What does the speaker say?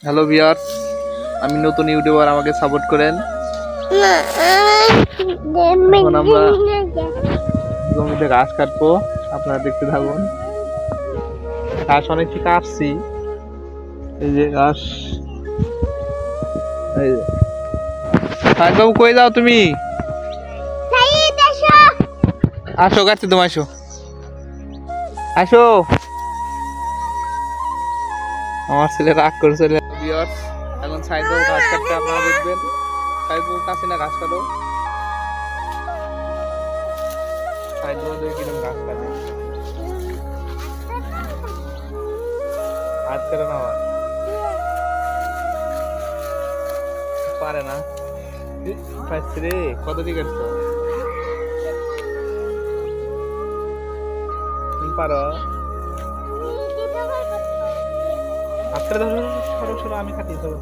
Hello viewers, আমি নতুন YouTuber, আমাকে সাপোর্ট করেন। এখন আমরা জমিতে ঘাস কাটবো, আপনারা দেখতে থাকুন। ঘাস অনেকটি কাটছি, এই যে ঘাস। এই যে সাহেব বাবু, কই যাও তুমি? আসো, কাটতে তুমি আসো, আসো। আমার ছেলে রাগ করেছে। ভিউয়ার্স, এখন সাহেব বাবু ঘাস কাটতে, আপনারা দেখবেন। সাহেব বাবু কাছে না, ঘাস কাটো। সাহেব বাবু কিরকম ঘাস কাটে, হাত করে না আমার পারে না। পাইছে রে, কত দিকে কাটছো তুমি? পারো? হাত করে ধরো, সরো সরো, আমি কাটি, ধরো।